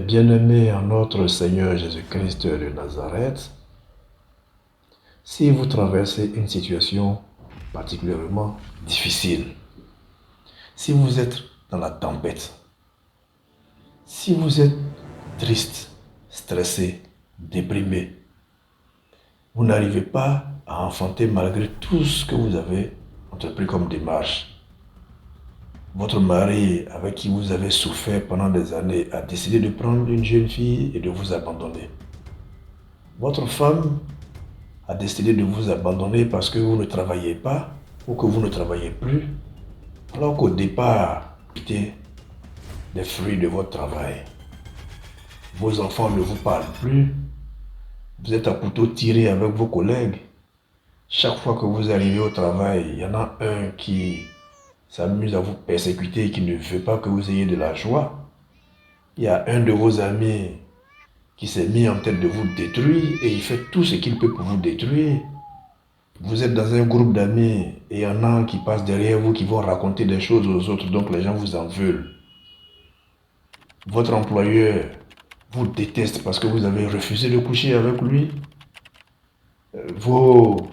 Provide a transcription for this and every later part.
bien-aimés en notre Seigneur Jésus-Christ de Nazareth, si vous traversez une situation particulièrement difficile, si vous êtes dans la tempête, si vous êtes triste, stressé, déprimé, vous n'arrivez pas à enfanter malgré tout ce que vous avez entrepris comme démarche. Votre mari, avec qui vous avez souffert pendant des années, a décidé de prendre une jeune fille et de vous abandonner. Votre femme a décidé de vous abandonner parce que vous ne travaillez pas ou que vous ne travaillez plus, alors qu'au départ, c'était des fruits de votre travail. Vos enfants ne vous parlent plus, vous êtes à couteau tiré avec vos collègues. Chaque fois que vous arrivez au travail, il y en a un qui s'amuse à vous persécuter et qui ne veut pas que vous ayez de la joie. Il y a un de vos amis qui s'est mis en tête de vous détruire et il fait tout ce qu'il peut pour vous détruire. Vous êtes dans un groupe d'amis et il y en a qui passent derrière vous qui vont raconter des choses aux autres, donc les gens vous en veulent. Votre employeur vous déteste parce que vous avez refusé de coucher avec lui. Vos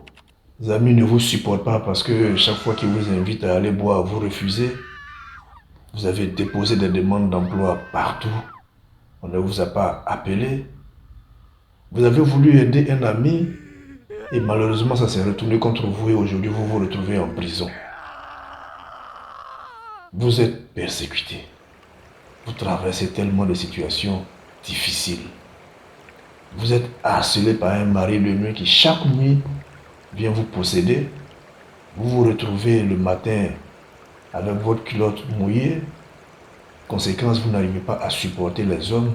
amis ne vous supportent pas parce que chaque fois qu'ils vous invitent à aller boire, vous refusez. Vous avez déposé des demandes d'emploi partout. On ne vous a pas appelé. Vous avez voulu aider un ami et malheureusement ça s'est retourné contre vous et aujourd'hui vous vous retrouvez en prison. Vous êtes persécuté. Vous traversez tellement de situations difficiles. Vous êtes harcelé par un mari de nuit qui chaque nuit vient vous posséder. Vous vous retrouvez le matin avec votre culotte mouillée. Conséquence, vous n'arrivez pas à supporter les hommes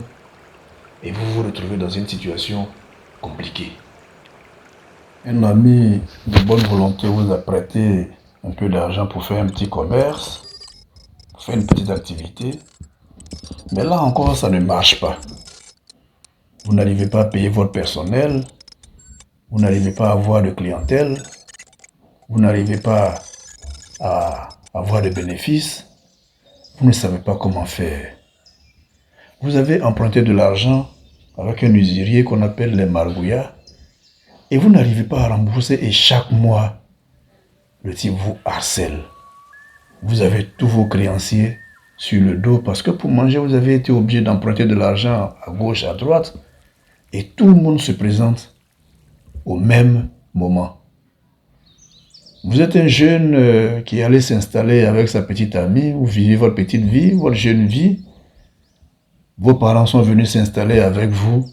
et vous vous retrouvez dans une situation compliquée. Un ami de bonne volonté vous a prêté un peu d'argent pour faire un petit commerce, pour faire une petite activité. Mais là encore, ça ne marche pas. Vous n'arrivez pas à payer votre personnel, vous n'arrivez pas à avoir de clientèle, vous n'arrivez pas à avoir de bénéfices, vous ne savez pas comment faire. Vous avez emprunté de l'argent avec un usurier qu'on appelle les margouillards et vous n'arrivez pas à rembourser et chaque mois, le type vous harcèle. Vous avez tous vos créanciers sur le dos parce que pour manger, vous avez été obligé d'emprunter de l'argent à gauche, à droite et tout le monde se présente au même moment. Vous êtes un jeune qui allait s'installer avec sa petite amie, vous vivez votre petite vie, votre jeune vie. Vos parents sont venus s'installer avec vous.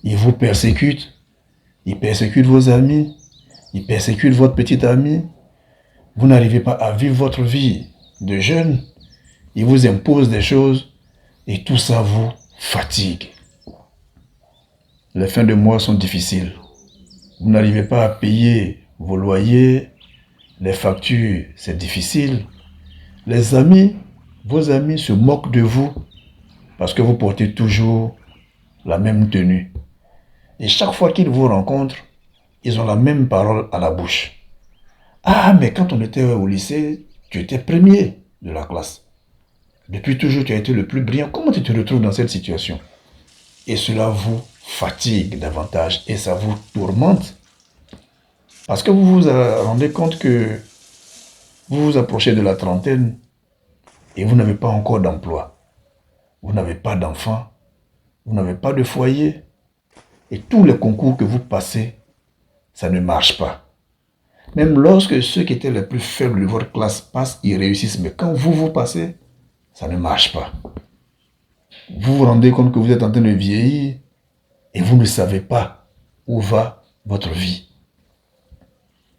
Ils vous persécutent. Ils persécutent vos amis. Ils persécutent votre petite amie. Vous n'arrivez pas à vivre votre vie de jeune. Ils vous imposent des choses et tout ça vous fatigue. Les fins de mois sont difficiles. Vous n'arrivez pas à payer vos loyers, les factures, c'est difficile. Les amis, vos amis se moquent de vous parce que vous portez toujours la même tenue. Et chaque fois qu'ils vous rencontrent, ils ont la même parole à la bouche. Ah, mais quand on était au lycée, tu étais premier de la classe. Depuis toujours, tu as été le plus brillant. Comment tu te retrouves dans cette situation? Et cela vous fatigue davantage et ça vous tourmente. Parce que vous vous rendez compte que vous vous approchez de la trentaine et vous n'avez pas encore d'emploi. Vous n'avez pas d'enfants. Vous n'avez pas de foyer. Et tous les concours que vous passez, ça ne marche pas. Même lorsque ceux qui étaient les plus faibles de votre classe passent, ils réussissent. Mais quand vous passez, ça ne marche pas. Vous vous rendez compte que vous êtes en train de vieillir et vous ne savez pas où va votre vie.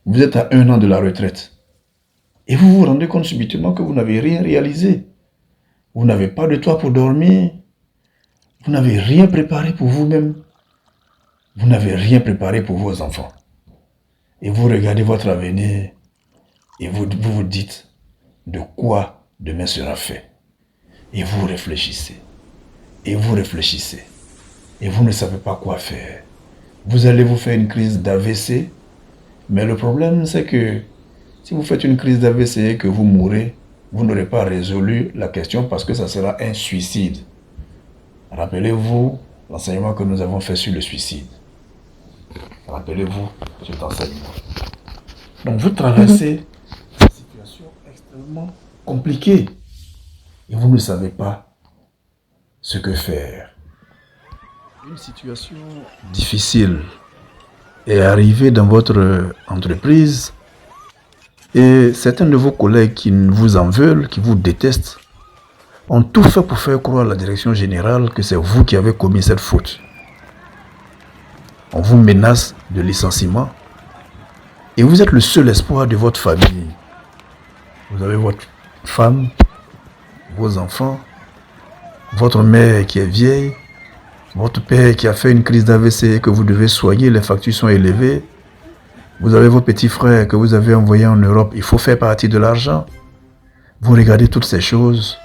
Vous êtes à 1 an de la retraite. Et vous vous rendez compte subitement que vous n'avez rien réalisé. Vous n'avez pas de toit pour dormir. Vous n'avez rien préparé pour vous-même. Vous n'avez rien préparé pour vos enfants. Et vous regardez votre avenir et vous vous dites de quoi demain sera fait. Et vous réfléchissez. Et vous réfléchissez. Et vous ne savez pas quoi faire. Vous allez vous faire une crise d'AVC. Mais le problème, c'est que si vous faites une crise d'AVC et que vous mourrez, vous n'aurez pas résolu la question parce que ça sera un suicide. Rappelez-vous l'enseignement que nous avons fait sur le suicide. Rappelez-vous cet enseignement. Donc vous traversez une situation extrêmement compliquée et vous ne savez pas ce que faire. Une situation difficile est arrivée dans votre entreprise et certains de vos collègues qui vous en veulent, qui vous détestent, ont tout fait pour faire croire à la direction générale que c'est vous qui avez commis cette faute. On vous menace de licenciement et vous êtes le seul espoir de votre famille. Vous avez votre femme, vos enfants, votre mère qui est vieille, votre père qui a fait une crise d'AVC et que vous devez soigner, les factures sont élevées. Vous avez vos petits frères que vous avez envoyés en Europe, il faut faire partie de l'argent. Vous regardez toutes ces choses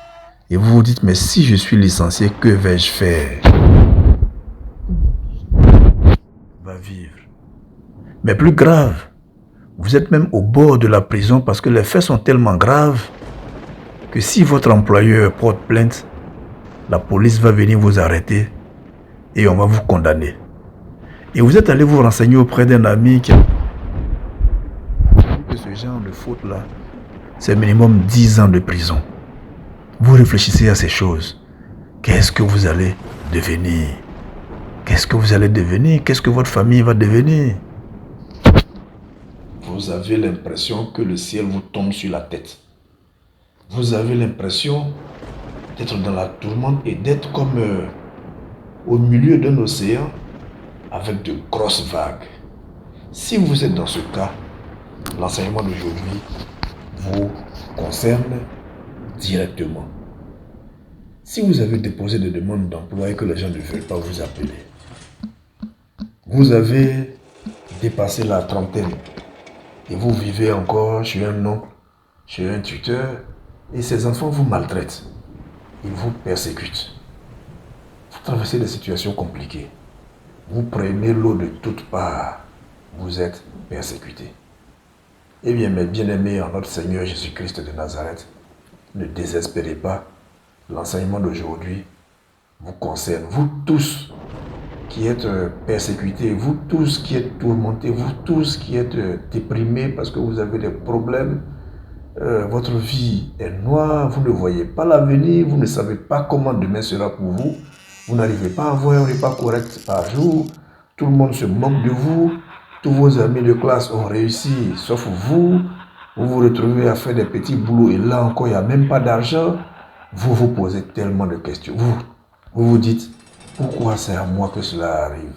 et vous vous dites, mais si je suis licencié, que vais-je faire? Va vivre. Mais plus grave, vous êtes même au bord de la prison parce que les faits sont tellement graves que si votre employeur porte plainte, la police va venir vous arrêter et on va vous condamner. Et vous êtes allé vous renseigner auprès d'un ami qui a dit que ce genre de faute-là, c'est minimum 10 ans de prison. Vous réfléchissez à ces choses. Qu'est-ce que vous allez devenir? Qu'est-ce que vous allez devenir? Qu'est-ce que votre famille va devenir? Vous avez l'impression que le ciel vous tombe sur la tête. Vous avez l'impression d'être dans la tourmente et d'être comme au milieu d'un océan avec de grosses vagues. Si vous êtes dans ce cas, l'enseignement d'aujourd'hui vous concerne directement. Si vous avez déposé des demandes d'emploi et que les gens ne veulent pas vous appeler, vous avez dépassé la trentaine et vous vivez encore chez un oncle, chez un tuteur et ces enfants vous maltraitent, ils vous persécutent. Vous traversez des situations compliquées. Vous prenez l'eau de toutes parts. Vous êtes persécutés. Eh bien, mes bien-aimés en notre Seigneur Jésus-Christ de Nazareth, ne désespérez pas. L'enseignement d'aujourd'hui vous concerne. Vous tous qui êtes persécutés, vous tous qui êtes tourmentés, vous tous qui êtes déprimés parce que vous avez des problèmes, votre vie est noire, vous ne voyez pas l'avenir, vous ne savez pas comment demain sera pour vous, vous n'arrivez pas à avoir un repas correct par jour, tout le monde se moque de vous, tous vos amis de classe ont réussi, sauf vous, vous vous retrouvez à faire des petits boulots et là encore il n'y a même pas d'argent, vous vous posez tellement de questions, vous vous dites, pourquoi c'est à moi que cela arrive?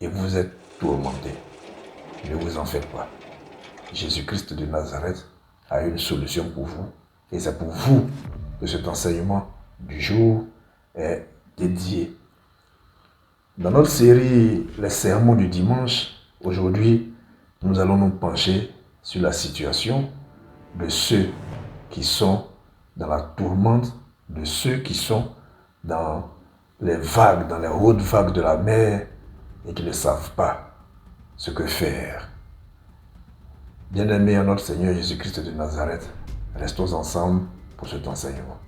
Et vous êtes tourmenté. Ne vous en faites pas. Jésus-Christ de Nazareth a une solution pour vous. Et c'est pour vous que cet enseignement du jour est dédié. Dans notre série Les sermons du dimanche, aujourd'hui, nous allons nous pencher sur la situation de ceux qui sont dans la tourmente, de ceux qui sont dans les vagues, dans les hautes vagues de la mer et qui ne savent pas ce que faire. Bien-aimés en notre Seigneur Jésus-Christ de Nazareth, restons ensemble pour cet enseignement.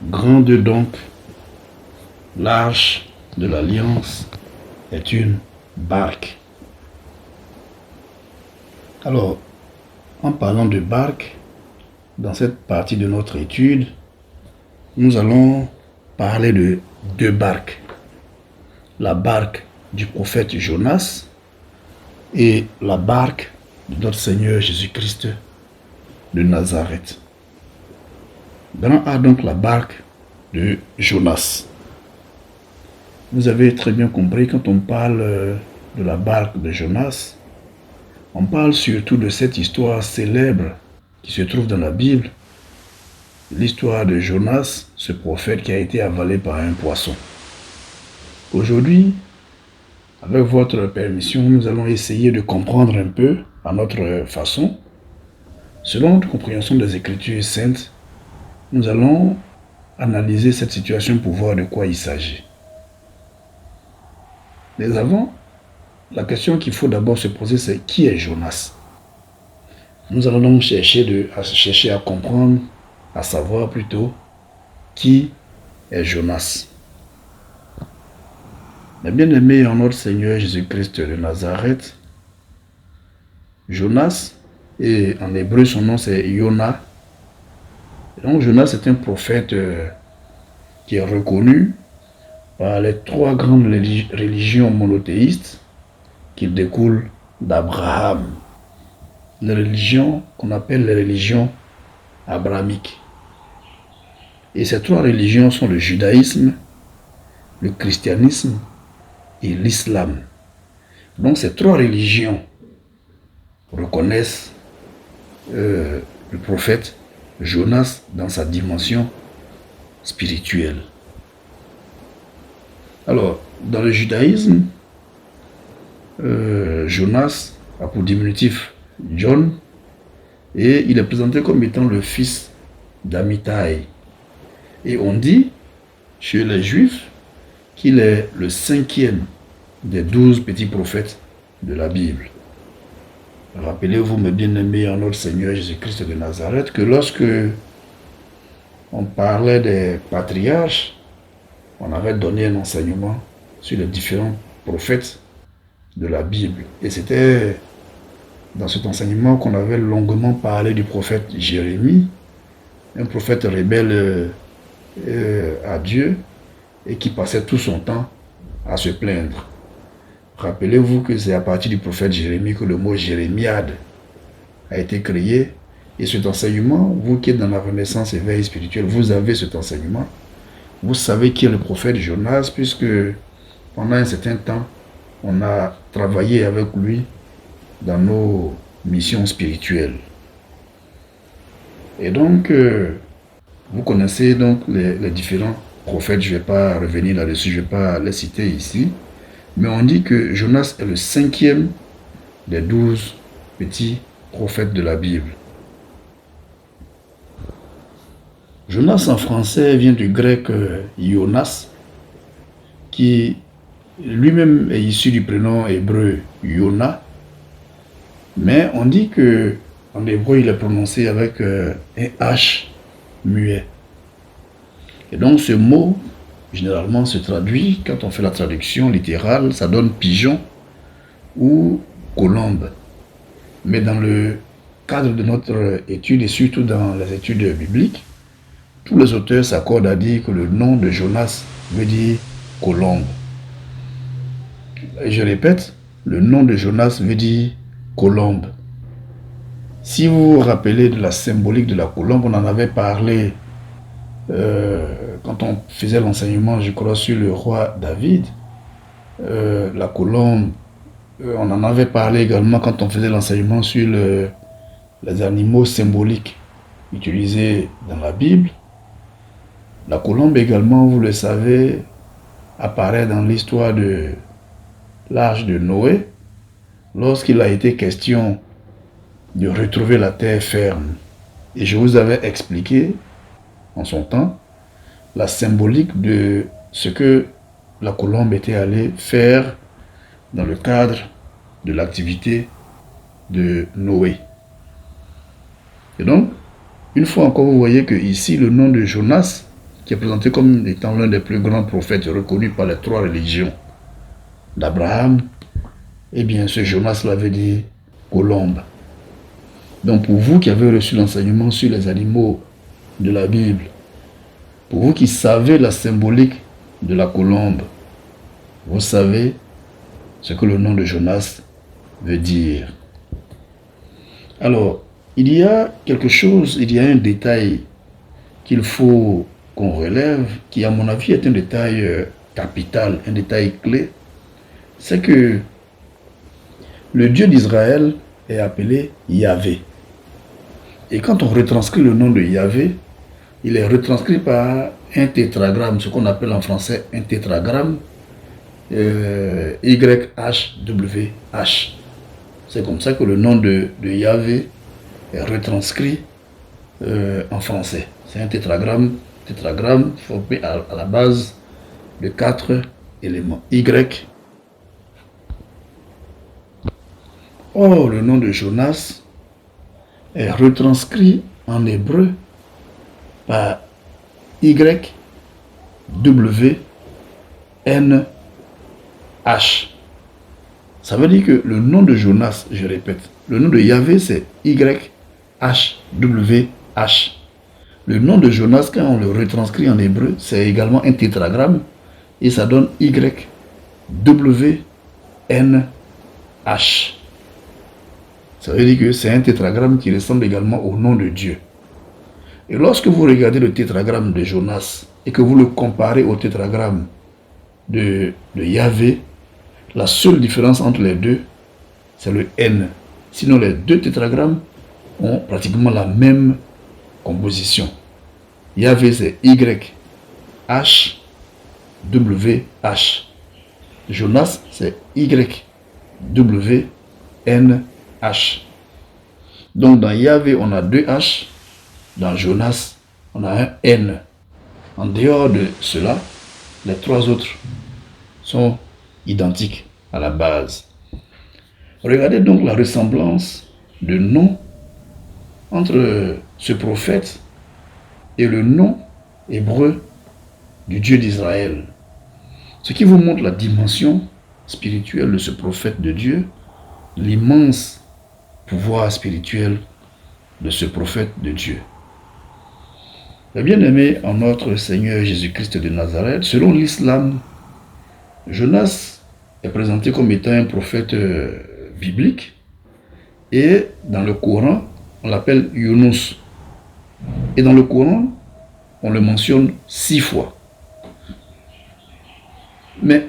Grande donc, l'arche de l'Alliance est une barque. Alors, en parlant de barque, dans cette partie de notre étude, nous allons parler de deux barques. La barque du prophète Jonas et la barque de notre Seigneur Jésus-Christ de Nazareth. Dans A, donc la barque de Jonas. Vous avez très bien compris, quand on parle de la barque de Jonas, on parle surtout de cette histoire célèbre qui se trouve dans la Bible, l'histoire de Jonas, ce prophète qui a été avalé par un poisson. Aujourd'hui, avec votre permission, nous allons essayer de comprendre un peu, à notre façon, selon notre compréhension des Écritures saintes, nous allons analyser cette situation pour voir de quoi il s'agit. Mais avant, la question qu'il faut d'abord se poser, c'est qui est Jonas? Nous allons donc chercher à comprendre, à savoir plutôt, qui est Jonas. Mais bien aimé en notre Seigneur Jésus-Christ de Nazareth, Jonas, et en hébreu son nom c'est Yona. Et donc Jonas est un prophète qui est reconnu par les trois grandes religions monothéistes qui découlent d'Abraham. Les religions qu'on appelle les religions abrahamiques. Et ces trois religions sont le judaïsme, le christianisme et l'islam. Donc ces trois religions reconnaissent le prophète Jonas dans sa dimension spirituelle. Alors, dans le judaïsme, Jonas a pour diminutif John, et il est présenté comme étant le fils d'Amittai. Et on dit, chez les Juifs, qu'il est le 5e des 12 petits prophètes de la Bible. Rappelez-vous, mes bien-aimés en notre Seigneur Jésus-Christ de Nazareth, que lorsque on parlait des patriarches, on avait donné un enseignement sur les différents prophètes de la Bible. Et c'était dans cet enseignement qu'on avait longuement parlé du prophète Jérémie, un prophète rebelle à Dieu et qui passait tout son temps à se plaindre. Rappelez-vous que c'est à partir du prophète Jérémie que le mot jérémiade a été créé. Et cet enseignement, vous qui êtes dans la renaissance éveil spirituel, vous avez cet enseignement. Vous savez qui est le prophète Jonas, puisque pendant un certain temps, on a travaillé avec lui dans nos missions spirituelles. Et donc, vous connaissez donc les différents prophètes, je ne vais pas revenir là-dessus, je ne vais pas les citer ici, mais on dit que Jonas est le 5e des 12 petits prophètes de la Bible. Jonas en français vient du grec Ionas, qui lui-même est issu du prénom hébreu Yona, mais on dit que en hébreu il est prononcé avec un H muet. Et donc ce mot généralement se traduit, quand on fait la traduction littérale, ça donne pigeon ou colombe. Mais dans le cadre de notre étude et surtout dans les études bibliques, tous les auteurs s'accordent à dire que le nom de Jonas veut dire colombe. Et je répète, le nom de Jonas veut dire colombe. Si vous vous rappelez de la symbolique de la colombe, on en avait parlé quand on faisait l'enseignement, je crois, sur le roi David. La colombe, on en avait parlé également quand on faisait l'enseignement sur les animaux symboliques utilisés dans la Bible. La colombe également, vous le savez, apparaît dans l'histoire de l'arche de Noé, lorsqu'il a été question de retrouver la terre ferme. Et je vous avais expliqué, en son temps, la symbolique de ce que la colombe était allée faire dans le cadre de l'activité de Noé. Et donc, une fois encore, vous voyez que ici, le nom de Jonas, qui est présenté comme étant l'un des plus grands prophètes reconnus par les trois religions d'Abraham, eh bien, ce Jonas l'avait dit colombe. Donc, pour vous qui avez reçu l'enseignement sur les animaux de la Bible, pour vous qui savez la symbolique de la colombe, vous savez ce que le nom de Jonas veut dire. Alors, il y a quelque chose, il y a un détail qu'il faut qu'on relève, qui à mon avis est un détail capital, un détail clé, c'est que le Dieu d'Israël est appelé Yahvé. Et quand on retranscrit le nom de Yahvé, il est retranscrit par un tétragramme, ce qu'on appelle en français un tétragramme, YHWH. C'est comme ça que le nom de Yahvé est retranscrit en français. C'est un tétragramme formé à la base de 4 éléments. Y. Or, le nom de Jonas est retranscrit en hébreu par Y, W, N, H. Ça veut dire que le nom de Jonas, je répète, le nom de Yahvé c'est Y, H, W, H. Le nom de Jonas, quand on le retranscrit en hébreu, c'est également un tétragramme et ça donne Y, W, N, H. Ça veut dire que c'est un tétragramme qui ressemble également au nom de Dieu. Et lorsque vous regardez le tétragramme de Jonas et que vous le comparez au tétragramme de Yahvé, la seule différence entre les deux, c'est le N. Sinon, les deux tétragrammes ont pratiquement la même composition. Yahvé, c'est Y, H, W, H. Jonas, c'est Y, W, N, H. Donc, dans Yahvé, on a 2 H. Dans Jonas, on a un N. En dehors de cela, les 3 autres sont identiques à la base. Regardez donc la ressemblance de nom entre ce prophète et le nom hébreu du Dieu d'Israël. Ce qui vous montre la dimension spirituelle de ce prophète de Dieu, l'immense pouvoir spirituel de ce prophète de Dieu. Les bien-aimés en notre Seigneur Jésus-Christ de Nazareth, selon l'islam, Jonas est présenté comme étant un prophète biblique et dans le Coran, on l'appelle Yunus. Et dans le Coran, on le mentionne 6 fois. Mais,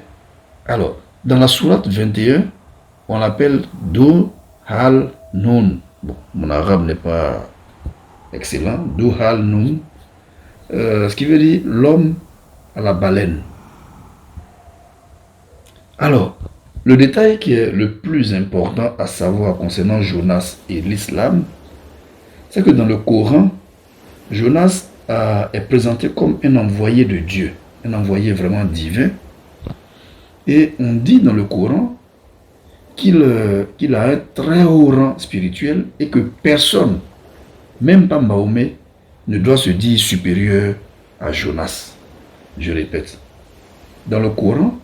alors, dans la sourate 21, on l'appelle Do Hal Nun. Bon, mon arabe n'est pas excellent. Do Hal Nun. Ce qui veut dire l'homme à la baleine. Alors, le détail qui est le plus important à savoir concernant Jonas et l'islam, c'est que dans le Coran, Jonas est présenté comme un envoyé de Dieu, un envoyé vraiment divin. Et on dit dans le Coran qu'il a un très haut rang spirituel et que personne, même pas Mahomet, ne doit se dire supérieur à Jonas. Je répète, dans le Coran,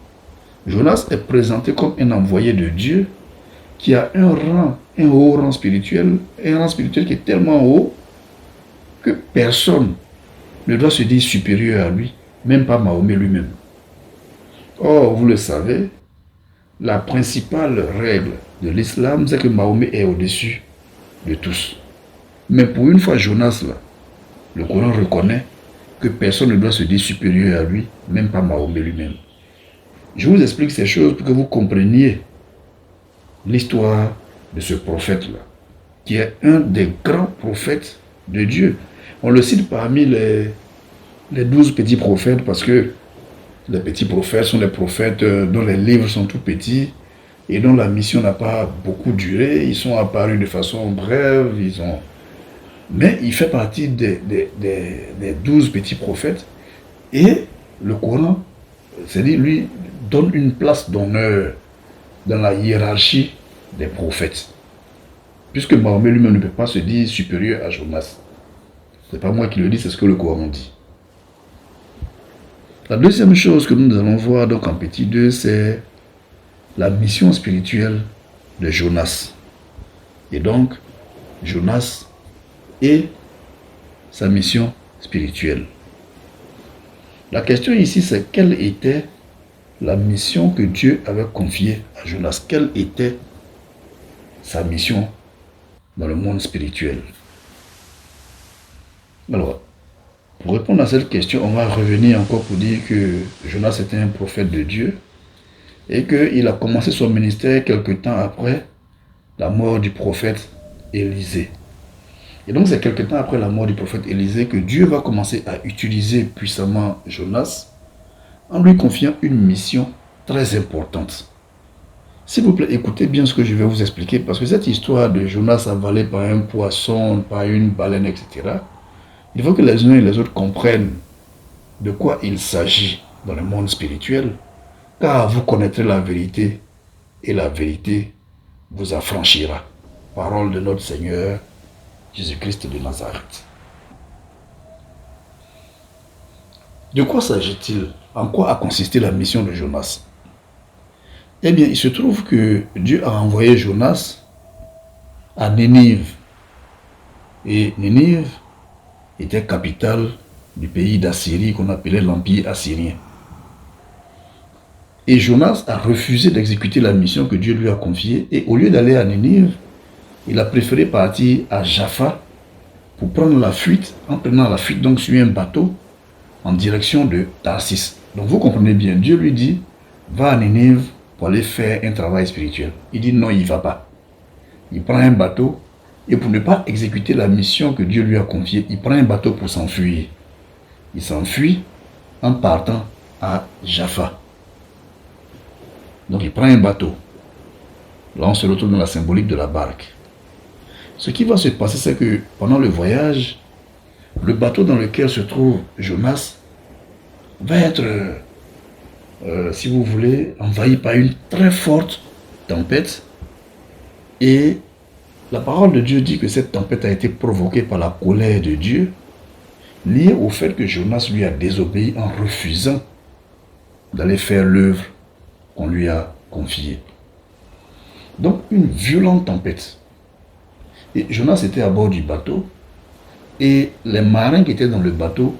Jonas est présenté comme un envoyé de Dieu qui a un haut rang spirituel, un rang spirituel qui est tellement haut que personne ne doit se dire supérieur à lui, même pas Mahomet lui-même. Or, vous le savez, la principale règle de l'islam, c'est que Mahomet est au-dessus de tous. Mais pour une fois, Jonas, là, le Coran reconnaît que personne ne doit se dire supérieur à lui, même pas Mahomet lui-même. Je vous explique ces choses pour que vous compreniez l'histoire de ce prophète-là, qui est un des grands prophètes de Dieu. On le cite parmi les 12 petits prophètes parce que les petits prophètes sont des prophètes dont les livres sont tout petits et dont la mission n'a pas beaucoup duré. Ils sont apparus de façon brève, mais il fait partie des 12 petits prophètes et le Coran, c'est-à-dire lui, donne une place d'honneur dans la hiérarchie des prophètes. Puisque Mahomet lui-même ne peut pas se dire supérieur à Jonas. Ce n'est pas moi qui le dis, c'est ce que le Coran dit. La deuxième chose que nous allons voir donc en petit 2, c'est la mission spirituelle de Jonas. Et donc, Jonas et sa mission spirituelle. La question ici, c'est quelle était la mission que Dieu avait confiée à Jonas? Quelle était sa mission dans le monde spirituel? Alors, pour répondre à cette question, on va revenir encore pour dire que Jonas était un prophète de Dieu et qu'il a commencé son ministère quelque temps après la mort du prophète Élisée. Et donc c'est quelque temps après la mort du prophète Élisée que Dieu va commencer à utiliser puissamment Jonas en lui confiant une mission très importante. S'il vous plaît, écoutez bien ce que je vais vous expliquer, parce que cette histoire de Jonas avalé par un poisson, par une baleine, etc., il faut que les uns et les autres comprennent de quoi il s'agit dans le monde spirituel, car vous connaîtrez la vérité, et la vérité vous affranchira. Parole de notre Seigneur Jésus-Christ de Nazareth. De quoi s'agit-il? En quoi a consisté la mission de Jonas? Eh bien, il se trouve que Dieu a envoyé Jonas à Ninive. Et Ninive était capitale du pays d'Assyrie qu'on appelait l'Empire assyrien. Et Jonas a refusé d'exécuter la mission que Dieu lui a confiée. Et au lieu d'aller à Ninive, il a préféré partir à Jaffa pour prendre la fuite, en prenant la fuite donc sur un bateau en direction de Tarsis. Donc vous comprenez bien, Dieu lui dit, va à Ninive pour aller faire un travail spirituel. Il dit non, il ne va pas. Il prend un bateau et pour ne pas exécuter la mission que Dieu lui a confiée, il prend un bateau pour s'enfuir. Il s'enfuit en partant à Jaffa. Donc il prend un bateau. Là on se retrouve dans la symbolique de la barque. Ce qui va se passer, c'est que pendant le voyage, le bateau dans lequel se trouve Jonas va être, si vous voulez, envahi par une très forte tempête. Et la parole de Dieu dit que cette tempête a été provoquée par la colère de Dieu, liée au fait que Jonas lui a désobéi en refusant d'aller faire l'œuvre qu'on lui a confiée. Donc une violente tempête. Et Jonas était à bord du bateau et les marins qui étaient dans le bateau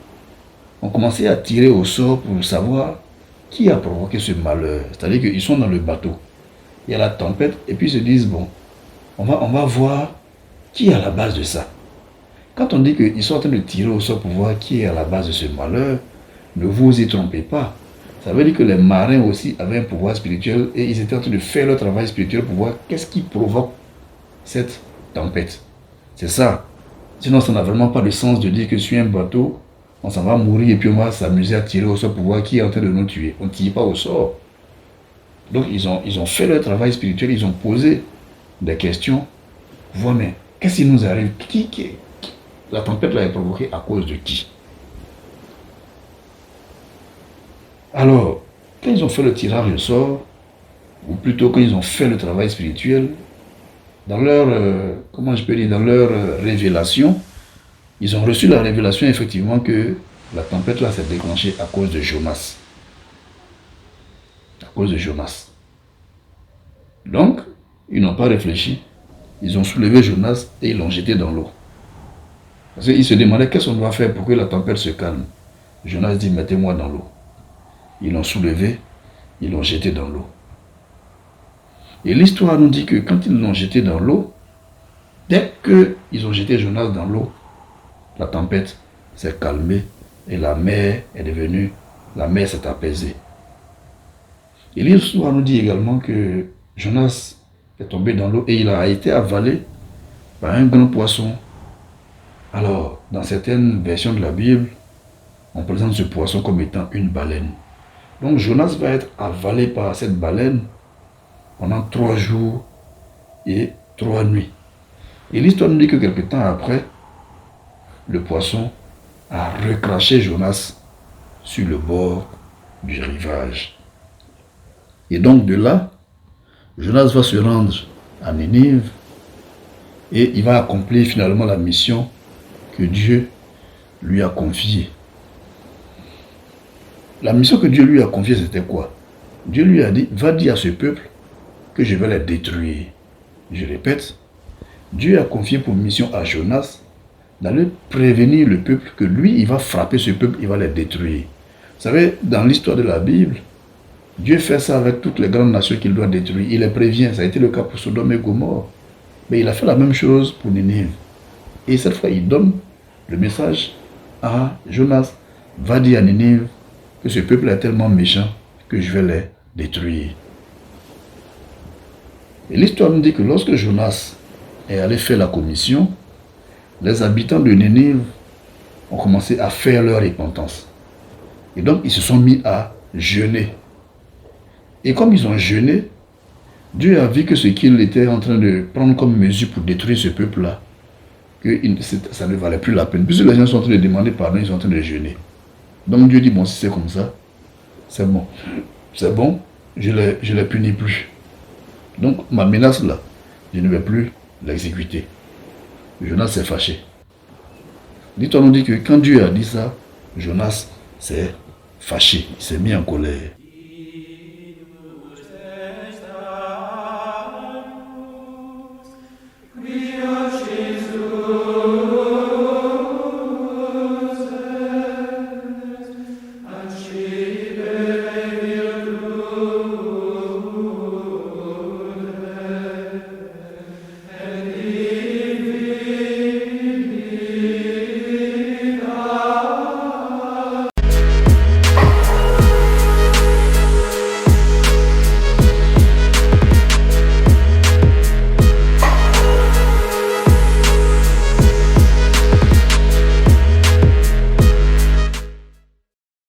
ont commencé à tirer au sort pour savoir qui a provoqué ce malheur. C'est-à-dire qu'ils sont dans le bateau, il y a la tempête et puis ils se disent bon, on va voir qui est à la base de ça. Quand on dit qu'ils sont en train de tirer au sort pour voir qui est à la base de ce malheur, ne vous y trompez pas. Ça veut dire que les marins aussi avaient un pouvoir spirituel et ils étaient en train de faire leur travail spirituel pour voir qu'est-ce qui provoque cette tempête. C'est ça. Sinon, ça n'a vraiment pas de sens de dire que sur un bateau, on s'en va mourir et puis on va s'amuser à tirer au sort pour voir qui est en train de nous tuer. On ne tire pas au sort. Donc, ils ont fait leur travail spirituel, ils ont posé des questions. Voir, mais qu'est-ce qui nous arrive? La tempête l'a provoquée à cause de qui? Alors, quand ils ont fait le tirage au sort, ou plutôt quand ils ont fait le travail spirituel, dans leur, dans leur révélation, ils ont reçu la révélation effectivement que la tempête là s'est déclenchée à cause de Jonas. À cause de Jonas. Donc, ils n'ont pas réfléchi. Ils ont soulevé Jonas et ils l'ont jeté dans l'eau. Parce qu'ils se demandaient qu'est-ce qu'on doit faire pour que la tempête se calme. Jonas dit mettez-moi dans l'eau. Ils l'ont soulevé, ils l'ont jeté dans l'eau. Et l'histoire nous dit que quand ils l'ont jeté dans l'eau, dès qu'ils ont jeté Jonas dans l'eau, la tempête s'est calmée et la mer s'est apaisée. Et l'histoire nous dit également que Jonas est tombé dans l'eau et il a été avalé par un grand poisson. Alors, dans certaines versions de la Bible, on présente ce poisson comme étant une baleine. Donc Jonas va être avalé par cette baleine pendant 3 jours et 3 nuits. Et l'histoire nous dit que quelque temps après, le poisson a recraché Jonas sur le bord du rivage. Et donc de là, Jonas va se rendre à Ninive et il va accomplir finalement la mission que Dieu lui a confiée. La mission que Dieu lui a confiée, c'était quoi? Dieu lui a dit, va dire à ce peuple que je vais les détruire. Je répète, Dieu a confié pour mission à Jonas d'aller prévenir le peuple que lui, il va frapper ce peuple, il va les détruire. Vous savez, dans l'histoire de la Bible, Dieu fait ça avec toutes les grandes nations qu'il doit détruire. Il les prévient, ça a été le cas pour Sodome et Gomorrhe. Mais il a fait la même chose pour Ninive. Et cette fois, il donne le message à Jonas, va dire à Ninive que ce peuple est tellement méchant que je vais les détruire. Et l'histoire nous dit que lorsque Jonas est allé faire la commission, les habitants de Ninive ont commencé à faire leur repentance. Et donc, ils se sont mis à jeûner. Et comme ils ont jeûné, Dieu a vu que ce qu'il était en train de prendre comme mesure pour détruire ce peuple-là, que ça ne valait plus la peine. Puisque les gens sont en train de demander pardon, ils sont en train de jeûner. Donc Dieu dit, bon, si c'est comme ça, c'est bon. C'est bon, je ne les punis plus. Donc ma menace là, je ne vais plus l'exécuter. Jonas s'est fâché. Dit-on nous dit que quand Dieu a dit ça, Jonas s'est fâché, il s'est mis en colère.